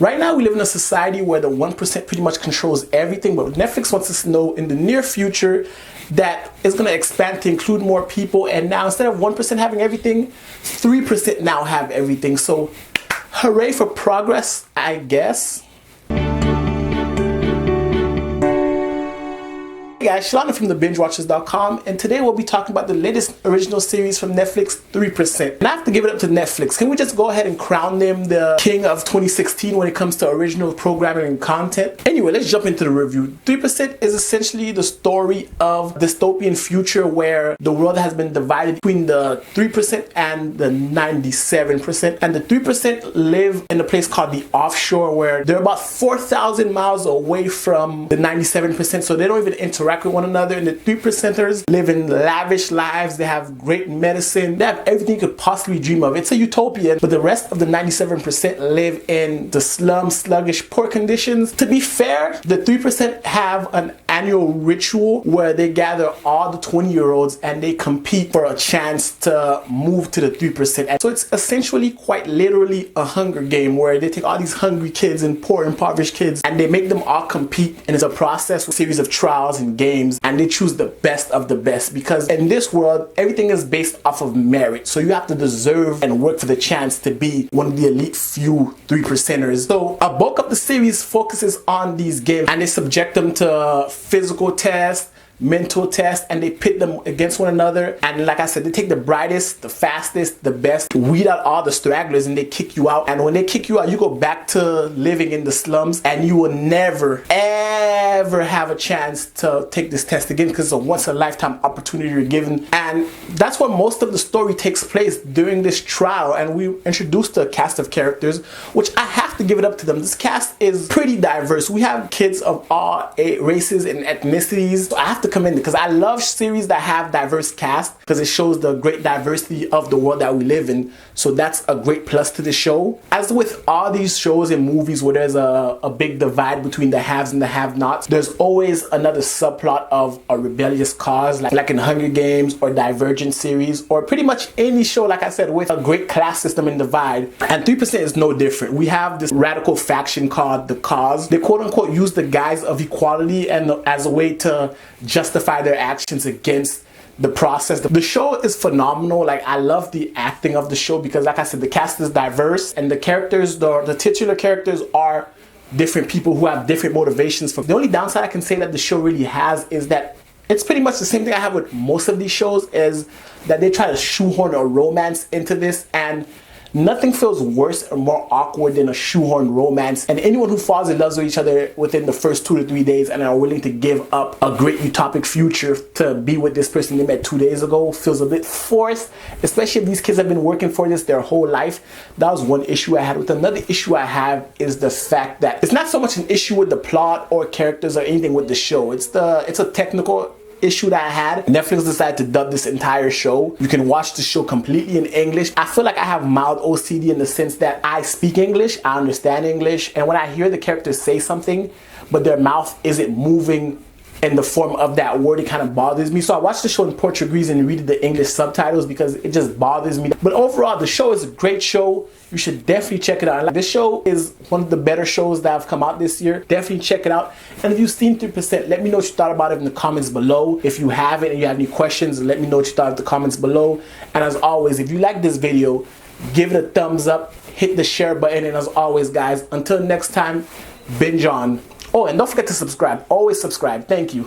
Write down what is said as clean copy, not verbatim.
Right now we live in a society where the 1% pretty much controls everything, but Netflix wants us to know in the near future that it's going to expand to include more people, and now instead of 1% having everything, 3% now have everything. So hooray for progress, I guess. Hey guys, Shalana from thebingewatchers.com, and today we'll be talking about the latest original series from Netflix, 3%. And I have to give it up to Netflix. Can we just go ahead and crown them the king of 2016 when it comes to original programming and content? Anyway, let's jump into the review. 3% is essentially the story of a dystopian future where the world has been divided between the 3% and the 97%. And the 3% live in a place called the offshore, where they're about 4,000 miles away from the 97%, so they don't even interact with one another. And the 3%ers live in lavish lives. They have great medicine. They have everything you could possibly dream of. It's a utopia, but the rest of the 97% live in the slum, sluggish, poor conditions. To be fair, the 3% have an annual ritual where they gather all the 20-year-olds and they compete for a chance to move to the 3%. And so it's essentially quite literally a Hunger Game where they take all these hungry kids and poor, impoverished kids and they make them all compete. And it's a process, a series of trials and games, and they choose the best of the best, because in this world everything is based off of merit. So you have to deserve and work for the chance to be one of the elite few 3%ers. So a bulk of the series focuses on these games, and they subject them to physical tests, mental tests, and they pit them against one another. And like I said, they take the brightest, the fastest, the best, weed out all the stragglers, and they kick you out. And when they kick you out, you go back to living in the slums, and you will never ever have a chance to take this test again, because it's a once-in-a-lifetime opportunity you're given. And that's where most of the story takes place, during this trial. And we introduced a cast of characters, which I have to give it up to them. This cast is pretty diverse. We have kids of all races and ethnicities. So I have to commend it, because I love series that have diverse cast, because it shows the great diversity of the world that we live in. So that's a great plus to the show. As with all these shows and movies where there's a big divide between the haves and the have-nots, there's always another subplot of a rebellious cause, like in Hunger Games or Divergent series, or pretty much any show, like I said, with a great class system and divide. And 3% is no different. We have this radical faction called the Cause. They quote-unquote use the guise of equality and as a way to justify their actions against the process. The show is phenomenal. Like, I love the acting of the show, because like I said, the cast is diverse, and the characters, the titular characters, are different people who have different motivations. The only downside I can say that the show really has is that it's pretty much the same thing I have with most of these shows, is that they try to shoehorn a romance into this, and nothing feels worse or more awkward than a shoehorned romance. And anyone who falls in love with each other within the first 2 to 3 days and are willing to give up a great utopic future to be with this person they met 2 days ago feels a bit forced, especially if these kids have been working for this their whole life. That was one issue I had with them. Another issue I have is the fact that it's not so much an issue with the plot or characters or anything with the show. It's a technical issue that I had. Netflix decided to dub this entire show. You can watch the show completely in English. I feel like I have mild OCD in the sense that I speak English, I understand English, and when I hear the characters say something but their mouth isn't moving in the form of that word, it kind of bothers me. So I watched the show in Portuguese and read the English subtitles because it just bothers me. But overall, the show is a great show. You should definitely check it out. This show is one of the better shows that have come out this year. Definitely check it out. And if you've seen 3%, let me know what you thought about it in the comments below. If you haven't and you have any questions, let me know what you thought in the comments below. And as always, if you like this video, give it a thumbs up, hit the share button, and as always, guys, until next time, binge on. Oh, and don't forget to subscribe. Always subscribe. Thank you.